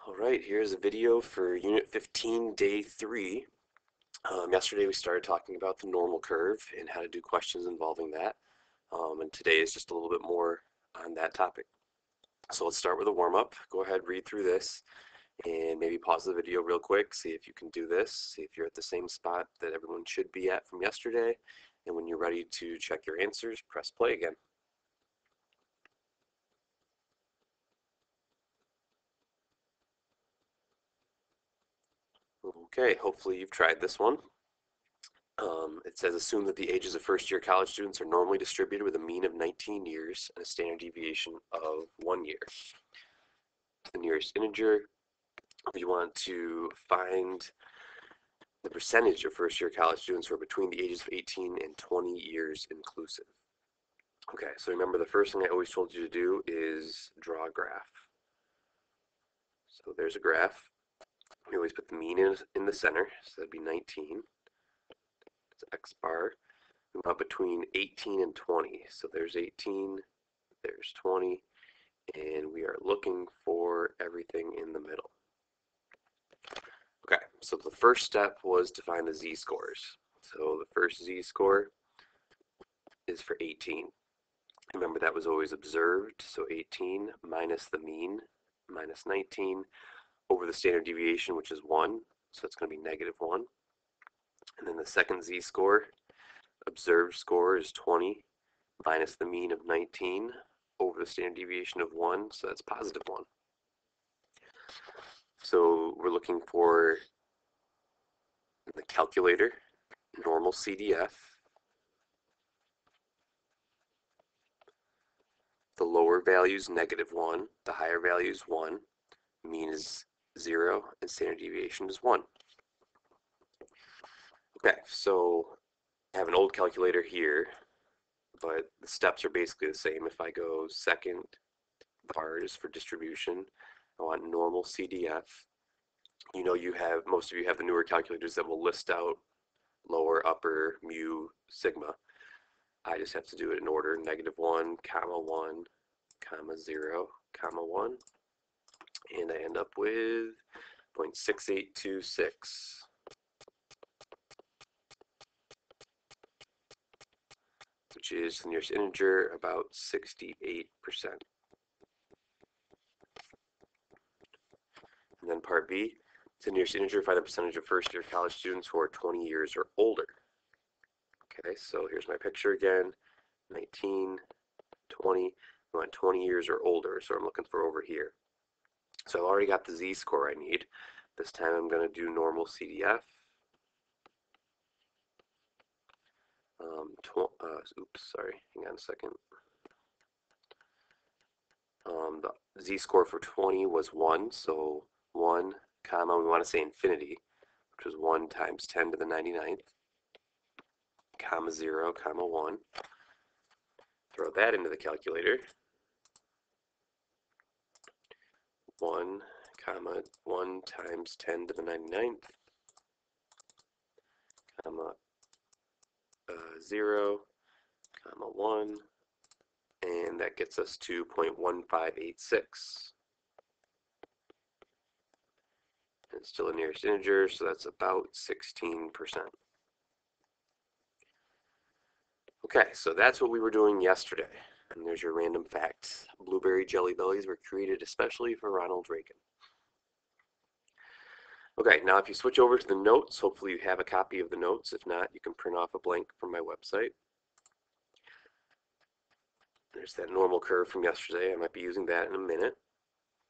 All right, here's a video for Unit 15, Day 3. Yesterday we started talking about the normal curve and how to do questions involving that. And today is just a little bit more on that topic. So let's start with a warm-up. Go ahead, read through this, and maybe pause the video real quick, see if you can do this, see if you're at the same spot that everyone should be at from yesterday. And when you're ready to check your answers, press play again. Okay, hopefully you've tried this one. It says assume that the ages of first-year college students are normally distributed with a mean of 19 years and a standard deviation of 1 year. The nearest integer, we want to find the percentage of first-year college students who are between the ages of 18 and 20 years inclusive. Okay, so remember the first thing I always told you to do is draw a graph. So there's a graph. We always put the mean in the center, so that'd be 19. It's x bar. We want between 18 and 20. So there's 18, there's 20, and we are looking for everything in the middle. Okay, so the first step was to find the z-scores. So the first z-score is for 18. Remember that was always observed, so 18 minus the mean, minus 19, over the standard deviation, which is 1, so it's going to be -1. And then the second z-score, observed score, is 20, minus the mean of 19, over the standard deviation of 1, so that's +1. So we're looking for the calculator, normal CDF. The lower value is -1, the higher value is 1, mean is 0, and standard deviation is 1. Okay, so I have an old calculator here, but the steps are basically the same. If I go second bar is for distribution, I want normal CDF. You know most of you have the newer calculators that will list out lower, upper, mu, sigma. I just have to do it in order, -1, comma 1, comma 0, comma 1, and I end up with 0.6826. Which is the nearest integer, about 68%. And then part B, the nearest integer, find the percentage of first-year college students who are 20 years or older. Okay, so here's my picture again, 19, 20, I want 20 years or older, so I'm looking for over here. So I've already got the z-score I need. This time I'm going to do normal CDF. Oops, sorry, hang on a second. The z-score for 20 was 1, so 1, comma, we want to say infinity, which was 1 times 10 to the 99th, comma 0, comma 1. Throw that into the calculator. 1, comma 1 times 10 to the 99th, comma 0, comma 1, and that gets us to 0.1586. And it's still a nearest integer, so that's about 16%. Okay, so that's what we were doing yesterday. And there's your random fact. Blueberry Jelly Bellies were created especially for Ronald Reagan. Okay, now if you switch over to the notes, hopefully you have a copy of the notes. If not, you can print off a blank from my website. There's that normal curve from yesterday. I might be using that in a minute,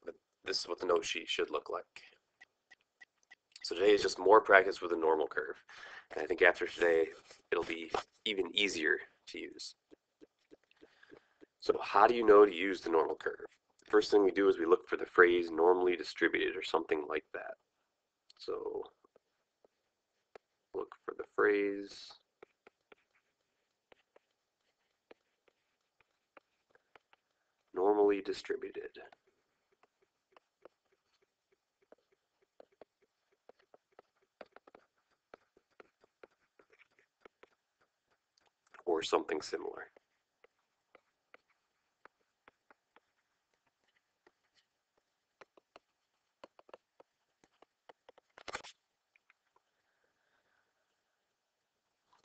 but this is what the note sheet should look like. So today is just more practice with a normal curve. And I think after today, it'll be even easier to use. So how do you know to use the normal curve? The first thing we do is we look for the phrase normally distributed or something like that. So look for the phrase normally distributed. Or something similar.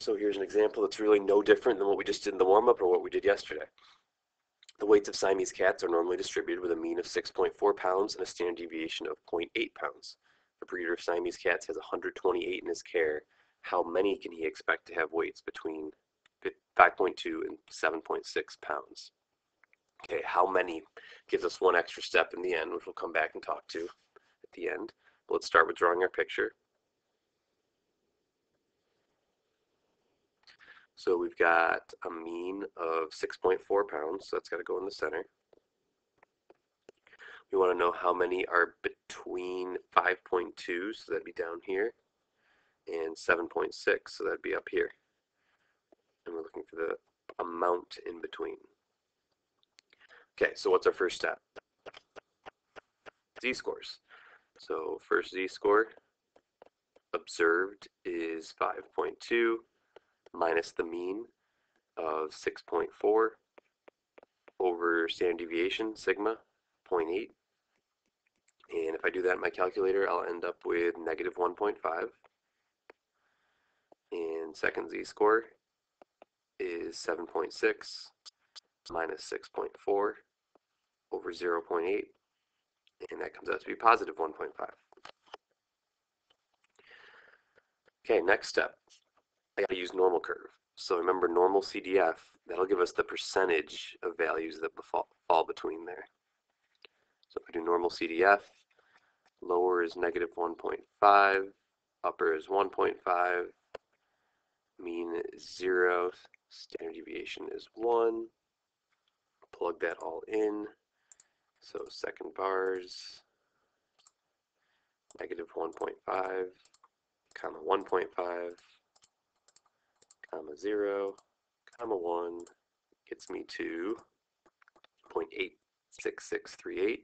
So here's an example that's really no different than what we just did in the warm-up or what we did yesterday. The weights of Siamese cats are normally distributed with a mean of 6.4 pounds and a standard deviation of 0.8 pounds. The breeder of Siamese cats has 128 in his care. How many can he expect to have weights between 5.2 and 7.6 pounds? Okay, how many gives us one extra step in the end, which we'll come back and talk to at the end. But let's start with drawing our picture. So we've got a mean of 6.4 pounds, so that's got to go in the center. We want to know how many are between 5.2, so that'd be down here, and 7.6, so that'd be up here. And we're looking for the amount in between. Okay, so what's our first step? Z-scores. So first Z-score observed is 5.2 minus the mean of 6.4 over standard deviation, sigma, 0.8. And if I do that in my calculator, I'll end up with negative 1.5. And second Z-score is 7.6 minus 6.4 over 0.8. And that comes out to be positive 1.5. Okay, next step. I got to use normal curve. So remember normal CDF, that'll give us the percentage of values that fall between there. So if I do normal CDF, lower is negative 1.5, upper is 1.5, mean is 0, standard deviation is 1. Plug that all in. So second bars, negative 1.5, comma 1.5, comma 0, comma 1 gets me to 0.86638.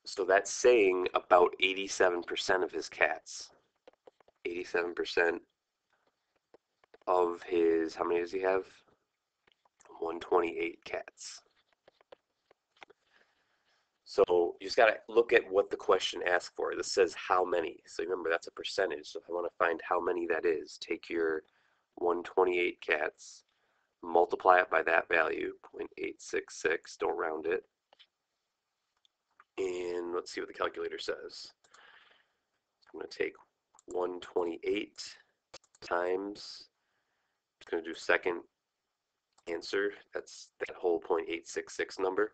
So that's saying about 87% of his cats. 87% of his, how many does he have? 128 cats. So you just got to look at what the question asks for. This says how many. So remember, that's a percentage. So if I want to find how many that is, take your 128 cats, multiply it by that value, 0.866, don't round it. And let's see what the calculator says. I'm going to take 128 times, I'm going to do second answer, that's that whole 0.866 number,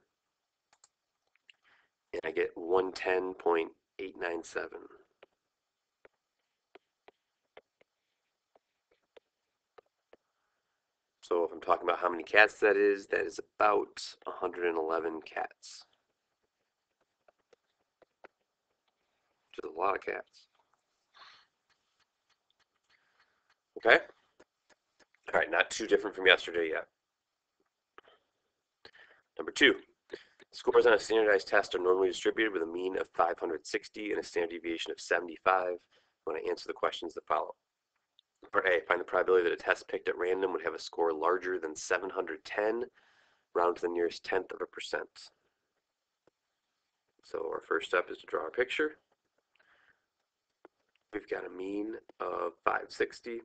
and I get 110.897. So if I'm talking about how many cats that is about 111 cats. Which is a lot of cats. Okay? All right, not too different from yesterday yet. Number 2, scores on a standardized test are normally distributed with a mean of 560 and a standard deviation of 75 when I answer the questions that follow. Part A, find the probability that a test picked at random would have a score larger than 710, round to the nearest tenth of a percent. So our first step is to draw our picture. We've got a mean of 560.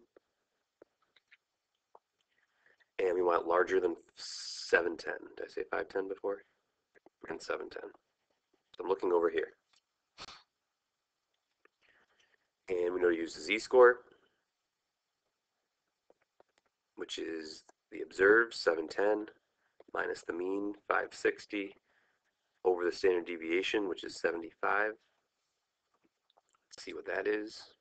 And we want larger than 710. Did I say 510 before? And 710. So I'm looking over here. And we know to use the Z-score, which is the observed, 710, minus the mean, 560, over the standard deviation, which is 75. Let's see what that is.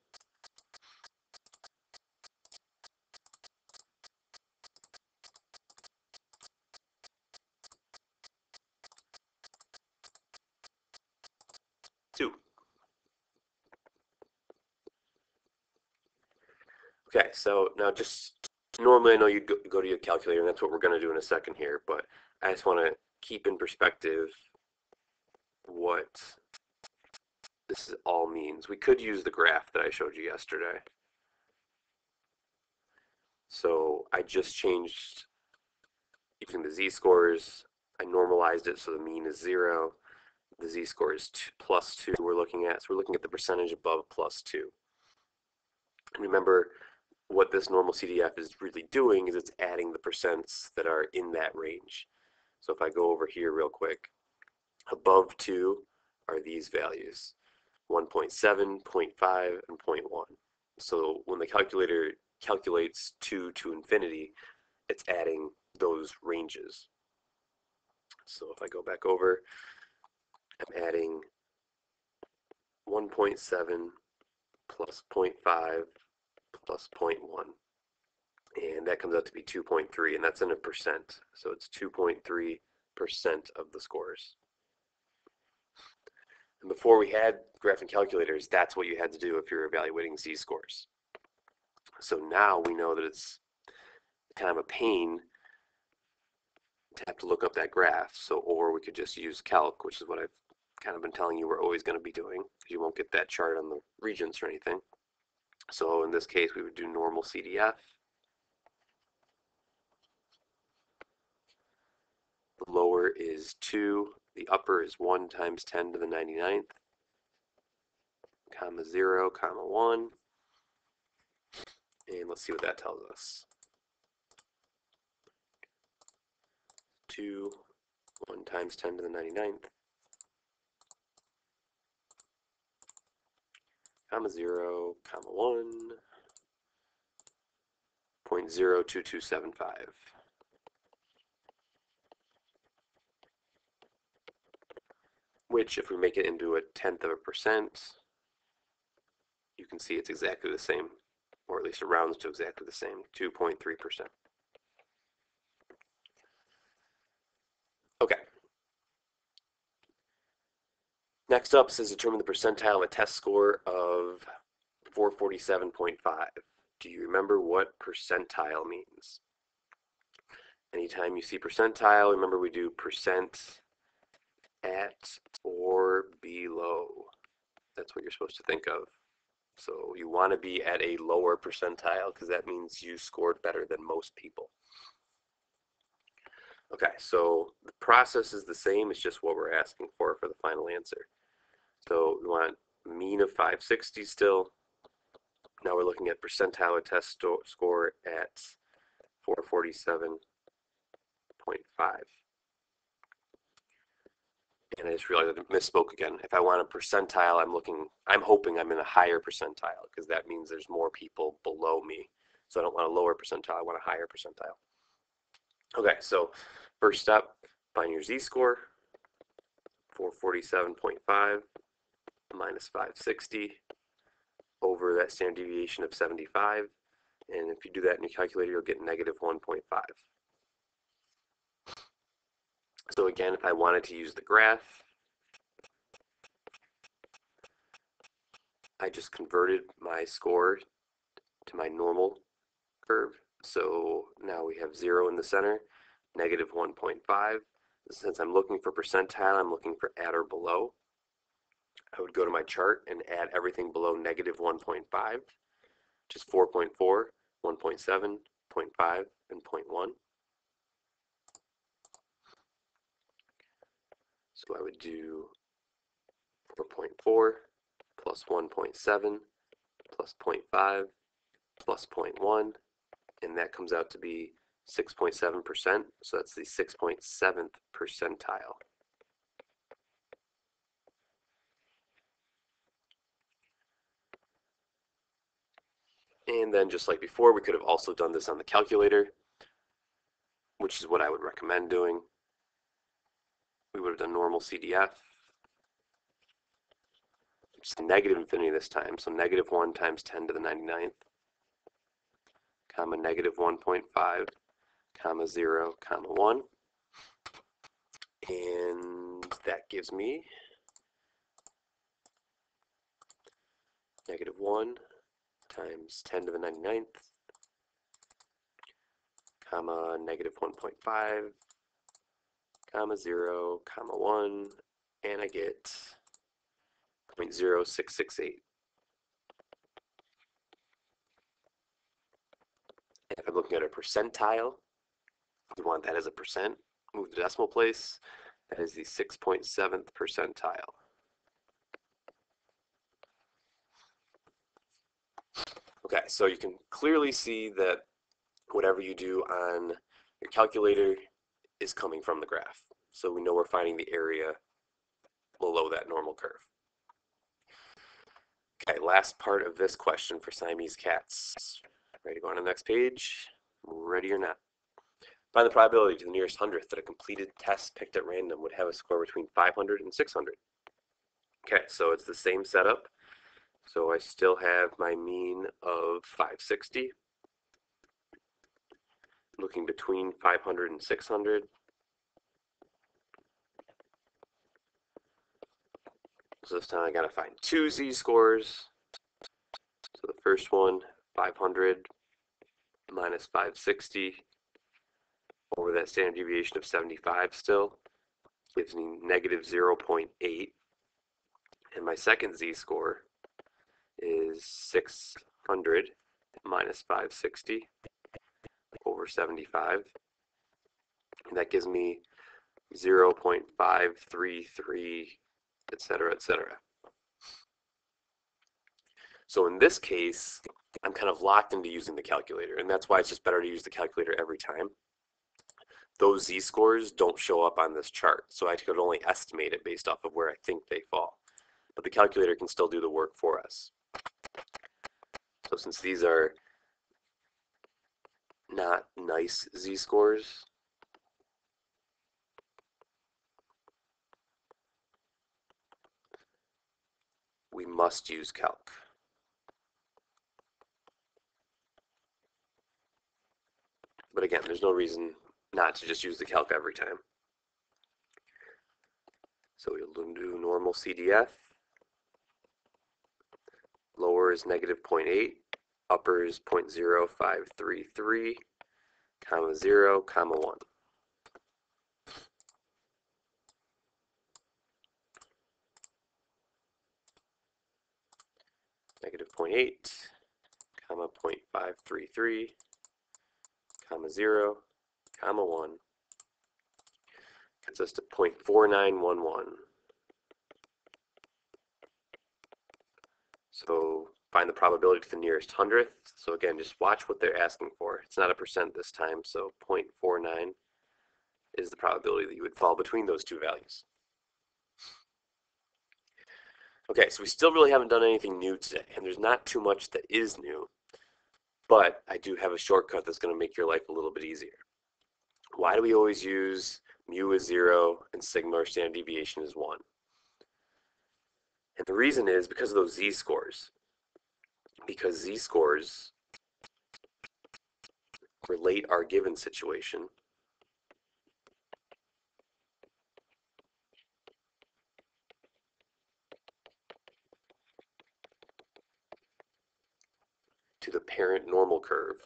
Two. Okay, so now just normally I know you go to your calculator, and that's what we're going to do in a second here, but I just want to keep in perspective what this all means. We could use the graph that I showed you yesterday. So I just changed using the Z-scores. I normalized it so the mean is 0. the z-score is +2 we're looking at. So we're looking at the percentage above +2. And remember, what this normal CDF is really doing is it's adding the percents that are in that range. So if I go over here real quick, above 2 are these values, 1.7, 0.5, and 0.1. So when the calculator calculates 2 to infinity, it's adding those ranges. So if I go back over, I'm adding 1.7 plus 0.5 plus 0.1. And that comes out to be 2.3, and that's in a percent. So it's 2.3% of the scores. And before we had graphing calculators, that's what you had to do if you're evaluating z-scores. So now we know that it's kind of a pain to have to look up that graph. So, or we could just use calc, which is what I've kind of been telling you we're always going to be doing, because you won't get that chart on the regions or anything. So in this case, we would do normal CDF. The lower is 2. The upper is 1 times 10 to the 99th, comma 0, comma 1. And let's see what that tells us. 2, 1 times 10 to the 99th, comma 0, comma 1, 0.02275. Which, if we make it into a tenth of a percent, you can see it's exactly the same, or at least it rounds to exactly the same, 2.3%. Okay. Next up says determine the percentile of a test score of 447.5. Do you remember what percentile means? Anytime you see percentile, remember we do percent at or below. That's what you're supposed to think of. So you want to be at a lower percentile because that means you scored better than most people. Okay, so the process is the same. It's just what we're asking for the final answer. So we want mean of 560 still. Now we're looking at percentile of test score at 447.5. And I just realized I misspoke again. If I want a percentile, I'm hoping I'm in a higher percentile because that means there's more people below me. So I don't want a lower percentile, I want a higher percentile. Okay, so first step, find your z-score, 447.5 minus 560 over that standard deviation of 75. And if you do that in your calculator, you'll get negative 1.5. So again, if I wanted to use the graph, I just converted my score to my normal curve. So now we have 0 in the center, negative 1.5. Since I'm looking for percentile, I'm looking for at or below. I would go to my chart and add everything below negative 1.5, which is 4.4, 1.7, 0.5, and 0.1. So I would do 4.4 plus 1.7 plus 0.5 plus 0.1, and that comes out to be 6.7%. So that's the 6.7th percentile. And then just like before, we could have also done this on the calculator, which is what I would recommend doing. We would have done normal CDF. It's negative infinity this time, so negative 1 times 10 to the 99th, comma negative 1.5, comma 0, comma 1. And that gives me negative 1 times 10 to the 99th, comma negative 1.5, comma 0, comma 1, and I get 0.0668. If I'm looking at a percentile, we want that as a percent, move the decimal place, That is the 6.7th percentile. Okay, so you can clearly see that whatever you do on your calculator is coming from the graph. So we know we're finding the area below that normal curve. Okay, last part of this question for Siamese cats. Ready to go on to the next page? Ready or not? Find the probability to the nearest hundredth that a completed test picked at random would have a score between 500 and 600. Okay, so it's the same setup. So I still have my mean of 560. Looking between 500 and 600. So this time I gotta find two z-scores. So the first one, 500 minus 560 over that standard deviation of 75 still gives me negative 0.8. And my second z-score is 600 minus 560 over 75. And that gives me 0.533, etc., etc. So in this case, I'm kind of locked into using the calculator, and that's why it's just better to use the calculator every time. Those z-scores don't show up on this chart, so I could only estimate it based off of where I think they fall. But the calculator can still do the work for us. So since these are not nice z-scores, we must use calc. But again, there's no reason not to just use the calc every time. So we'll do normal CDF. Lower is negative 0.8, upper is 0.0533, comma 0, comma 1. Negative 0.8, comma 0.533, comma 0, comma 1, gets us to 0.4911. So find the probability to the nearest hundredth. So again, just watch what they're asking for. It's not a percent this time, so 0.49 is the probability that you would fall between those two values. Okay, so we still really haven't done anything new today, and there's not too much that is new, but I do have a shortcut that's going to make your life a little bit easier. Why do we always use mu is 0 and sigma or standard deviation is 1? And the reason is because of those z-scores. Because z-scores relate our given situation to the parent normal curve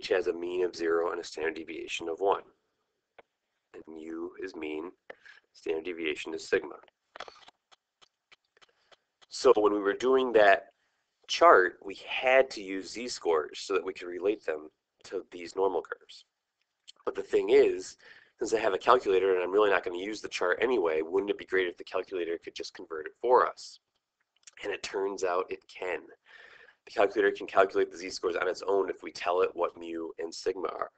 which has a mean of 0 and a standard deviation of 1. And mu is mean, standard deviation is sigma. So when we were doing that chart, we had to use z-scores so that we could relate them to these normal curves. But the thing is, since I have a calculator and I'm really not going to use the chart anyway, wouldn't it be great if the calculator could just convert it for us? And it turns out it can. The calculator can calculate the z-scores on its own if we tell it what mu and sigma are.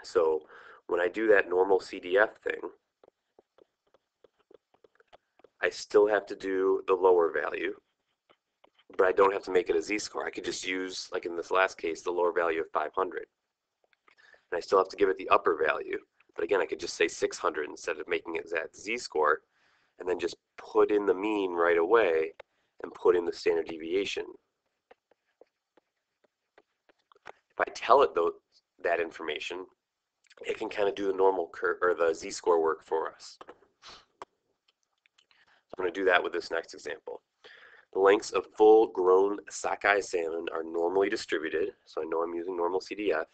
So when I do that normal CDF thing, I still have to do the lower value, but I don't have to make it a z-score. I could just use, like in this last case, the lower value of 500. And I still have to give it the upper value, but again, I could just say 600 instead of making it that z-score, and then just put in the mean right away and put in the standard deviation. If I tell it though that information, it can kind of do the normal curve or the z-score work for us. I'm going to do that with this next example. The lengths of full-grown sockeye salmon are normally distributed, so I know I'm using normal CDF,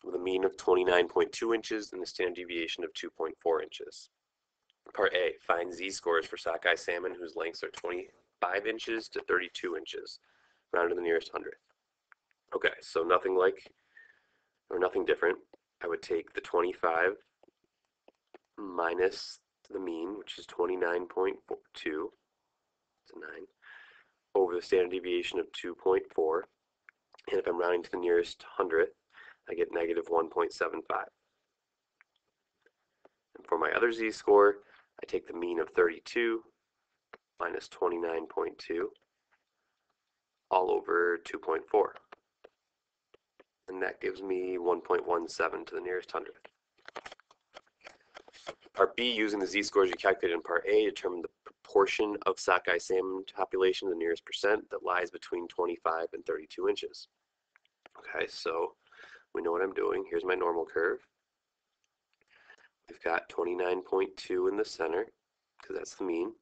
with a mean of 29.2 inches and a standard deviation of 2.4 inches. Part A, find z-scores for sockeye salmon whose lengths are 5 inches to 32 inches, rounded to the nearest hundredth. Okay, so nothing different. I would take the 25 minus the mean, which is 29.2, it's a 9, over the standard deviation of 2.4, and if I'm rounding to the nearest hundredth, I get negative 1.75. And for my other z-score, I take the mean of 32 minus 29.2 all over 2.4. And that gives me 1.17 to the nearest hundredth. Part B, using the z-scores you calculated in Part A, determine the proportion of sockeye salmon population, the nearest percent, that lies between 25 and 32 inches. Okay, so we know what I'm doing. Here's my normal curve. We've got 29.2 in the center, because that's the mean.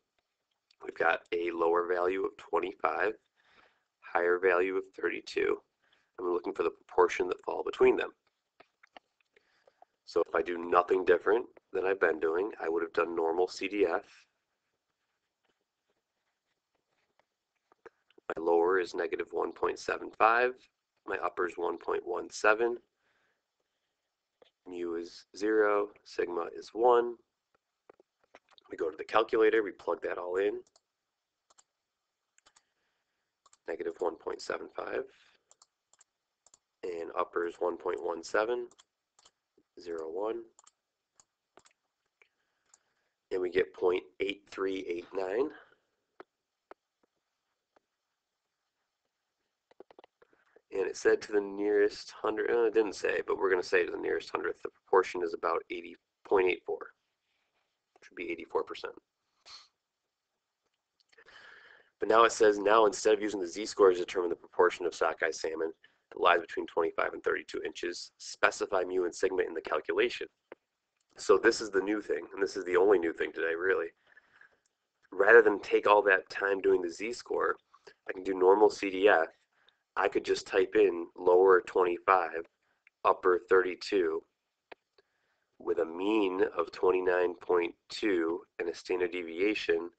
We've got a lower value of 25, higher value of 32, and we're looking for the proportion that fall between them. So if I do nothing different than I've been doing, I would have done normal CDF. My lower is negative 1.75, my upper is 1.17, mu is 0, sigma is 1. We go to the calculator, we plug that all in. Negative 1.75, and upper is 1.17, 0, 1. And we get 0.8389. And it said to the nearest hundred, it didn't say, but we're going to say to the nearest hundredth, the proportion is about 80.84. Should be 84%. But now it says, now instead of using the z-scores to determine the proportion of sockeye salmon that lies between 25 and 32 inches, specify mu and sigma in the calculation. So this is the new thing, and this is the only new thing today, really. Rather than take all that time doing the z-score, I can do normal CDF. I could just type in lower 25, upper 32, with a mean of 29.2 and a standard deviation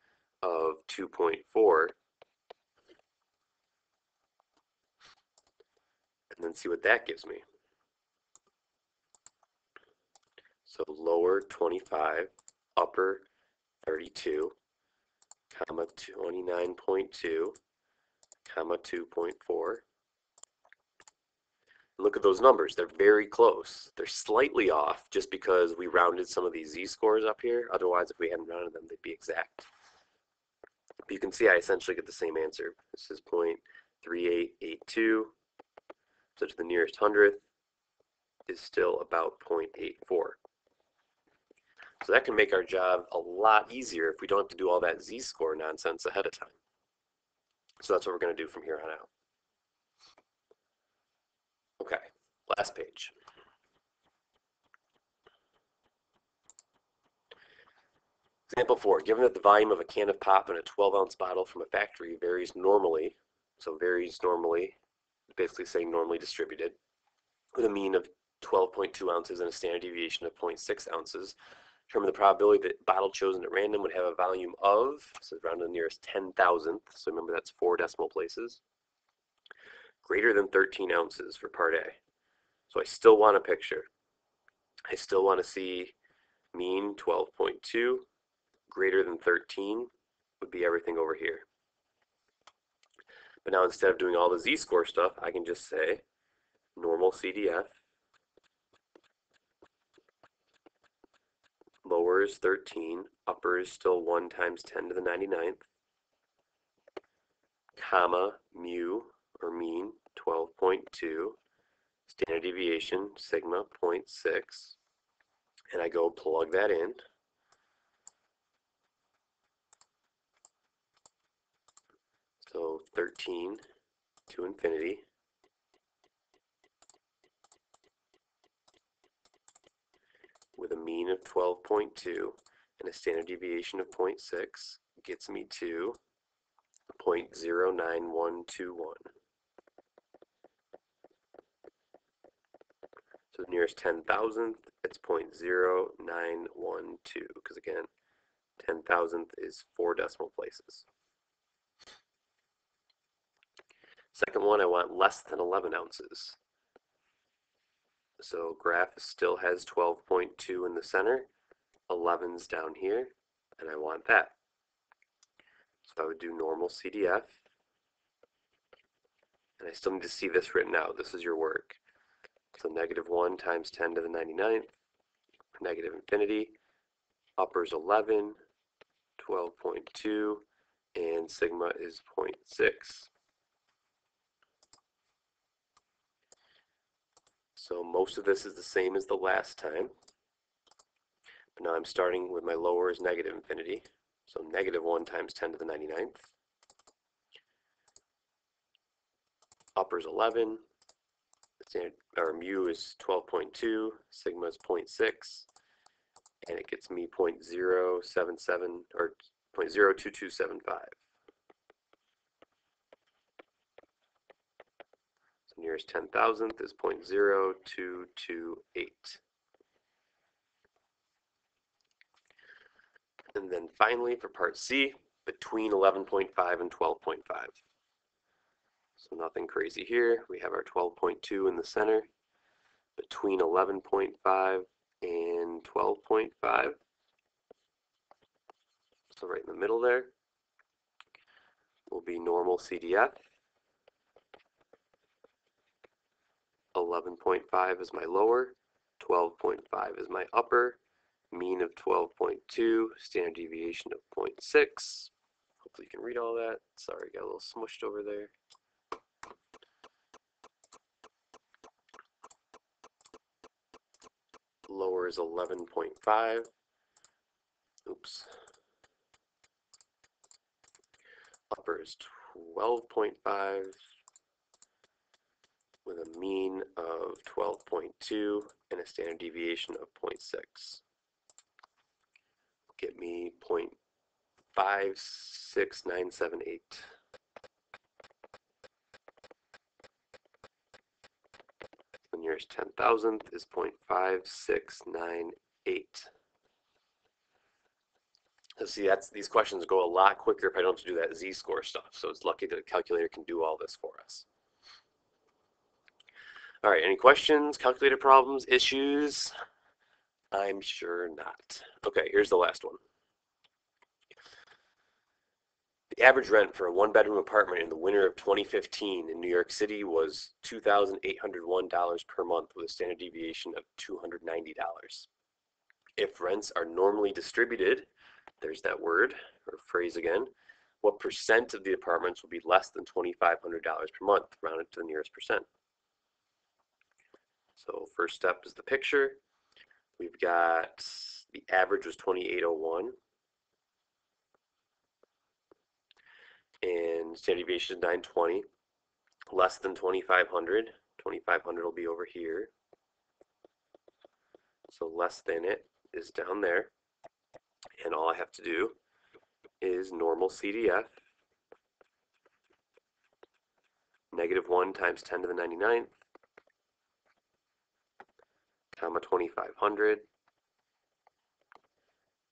of 2.4, and then see what that gives me. So lower 25, upper 32, comma 29.2, comma 2.4. Look at those numbers. They're very close. They're slightly off just because we rounded some of these z-scores up here. Otherwise, if we hadn't rounded them, they'd be exact. But you can see I essentially get the same answer. This is 0.3882. So to the nearest hundredth is still about 0.84. So that can make our job a lot easier if we don't have to do all that z-score nonsense ahead of time. So that's what we're going to do from here on out. Okay, last page. Example 4, given that the volume of a can of pop in a 12-ounce bottle from a factory varies normally, so varies normally, basically saying normally distributed, with a mean of 12.2 ounces and a standard deviation of 0.6 ounces, determine the probability that bottle chosen at random would have a volume of, so round to the nearest 10,000th, so remember that's 4 decimal places, greater than 13 ounces for part A. So I still want a picture. I still want to see mean 12.2, greater than 13 would be everything over here. But now instead of doing all the z-score stuff, I can just say normal CDF, lower is 13, upper is still 1 times 10 to the 99th, comma, mu, or mean, 12.2, standard deviation, sigma, 0.6, and I go plug that in. So 13 to infinity. With a mean of 12.2 and a standard deviation of 0.6 gets me to 0.09121. So the nearest 10,000th, it's 0.0912, because again, 10,000th is 4 decimal places. Second one, I want less than 11 ounces. So graph still has 12.2 in the center, 11's down here, and I want that. So I would do normal CDF, and I still need to see this written out. This is your work. So -1 times 10 to the 99th, negative infinity, upper's 11, 12.2, and sigma is 0.6. So most of this is the same as the last time. But now I'm starting with my lower is negative infinity. So -1 times 10 to the 99th. Upper's 11. Standard, or mu is 12.2. Sigma is 0.6. And it gets me 0.077 or 0.02275. So nearest 10,000th is 0.0228. And then finally for part C, between 11.5 and 12.5. So nothing crazy here. We have our 12.2 in the center, between 11.5 and 12.5. So right in the middle there will be normal CDF. 11.5 is my lower, 12.5 is my upper, mean of 12.2, standard deviation of 0.6. Hopefully you can read all that. Sorry, got a little smushed over there. Lower is 11.5. Oops. Upper is 12.5 with a mean of 12.2 and a standard deviation of 0.6. Get me 0.56978. The nearest 10,000th is 0.5698. So see, these questions go a lot quicker if I don't have to do that z-score stuff. So it's lucky that a calculator can do all this for us. All right, any questions, calculator problems, issues? I'm sure not. Okay, here's the last one. The average rent for a one-bedroom apartment in the winter of 2015 in New York City was $2,801 per month with a standard deviation of $290. If rents are normally distributed, there's that word or phrase again, what percent of the apartments will be less than $2,500 per month, rounded to the nearest percent? So first step is the picture. We've got the average was 2,801. And standard deviation is 920. Less than 2,500. 2,500 will be over here. So less than it is down there. And all I have to do is normal CDF. -1 times 10 to the 99th, comma 2,500.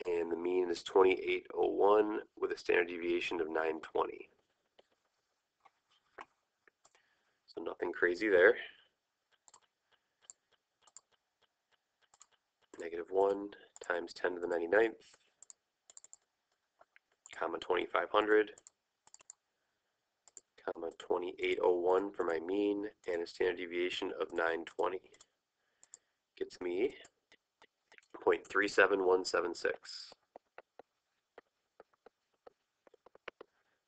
And the mean is 2,801 with a standard deviation of 920. So nothing crazy there. -1 times 10 to the 99th, comma 2,500, comma 2,801 for my mean, and a standard deviation of 920. Gets me 0.37176.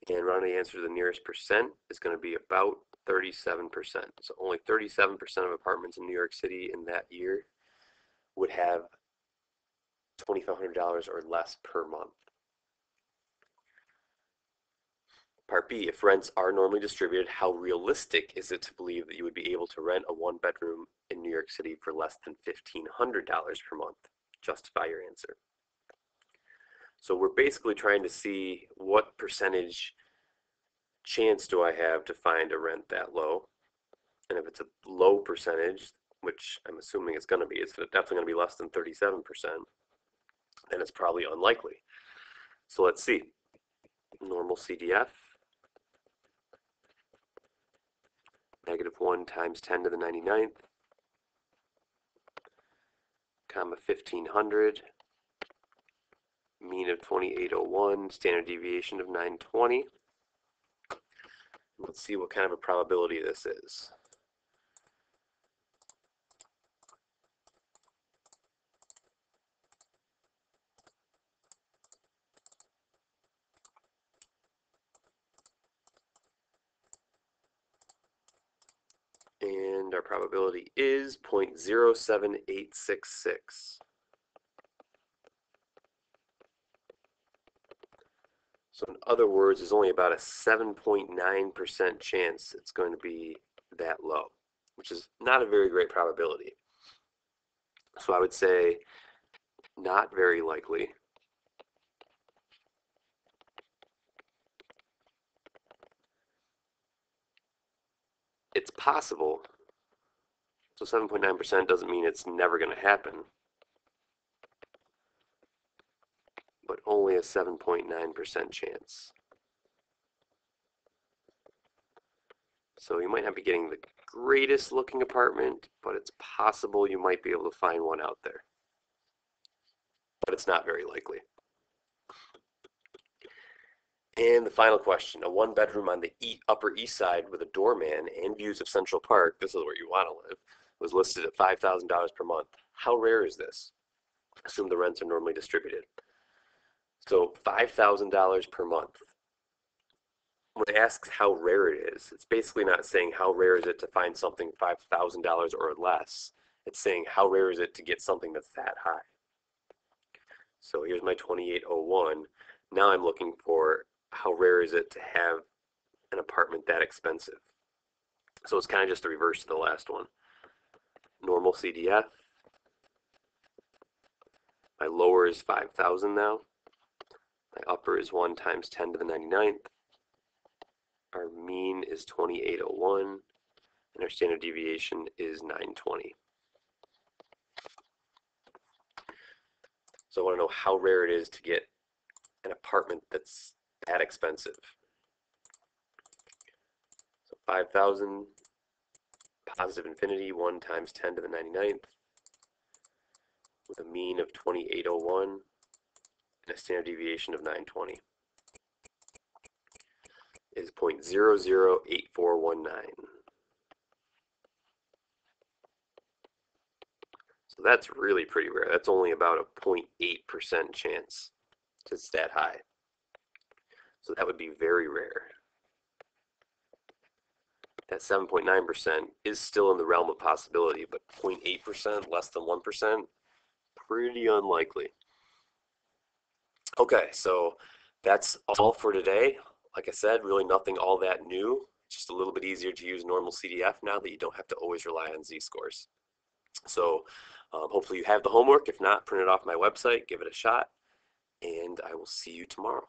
And rounding the answer to the nearest percent is going to be about 37%. So only 37% of apartments in New York City in that year would have $2,500 or less per month. Part B, if rents are normally distributed, how realistic is it to believe that you would be able to rent a one-bedroom in New York City for less than $1,500 per month? Justify your answer. So we're basically trying to see what percentage chance do I have to find a rent that low. And if it's a low percentage, which I'm assuming it's going to be, it's definitely going to be less than 37%, then it's probably unlikely. So let's see. Normal CDF. negative 1 times 10 to the 99th, comma 1500, mean of 2801, standard deviation of 920. Let's see what kind of a probability this is. And our probability is 0.07866. So in other words, there's only about a 7.9% chance it's going to be that low, which is not a very great probability. So I would say not very likely. It's possible. So 7.9% doesn't mean it's never going to happen, but only a 7.9% chance. So you might not be getting the greatest looking apartment, but it's possible you might be able to find one out there. But it's not very likely. And the final question, a one bedroom on the Upper East Side with a doorman and views of Central Park, this is where you want to live, was listed at $5,000 per month. How rare is this? Assume the rents are normally distributed. So $5,000 per month. When it asks how rare it is, it's basically not saying how rare is it to find something $5,000 or less. It's saying how rare is it to get something that's that high. So here's my 2801. Now I'm looking for how rare is it to have an apartment that expensive. So it's kind of just the reverse to the last one. Normal CDF. My lower is 5,000 now. My upper is 1 times 10 to the 99th. Our mean is 2801, and our standard deviation is 920. So I want to know how rare it is to get an apartment that's that expensive. So 5,000, positive infinity, 1 times 10 to the 99th, with a mean of 2801 and a standard deviation of 920. Is 0.008419. So that's really pretty rare. That's only about a 0.8% chance it's that high. So that would be very rare. That 7.9% is still in the realm of possibility, but 0.8%, less than 1%, pretty unlikely. Okay, so that's all for today. Like I said, really nothing all that new. Just a little bit easier to use normal CDF now that you don't have to always rely on z-scores. So hopefully you have the homework. If not, print it off my website, give it a shot, and I will see you tomorrow.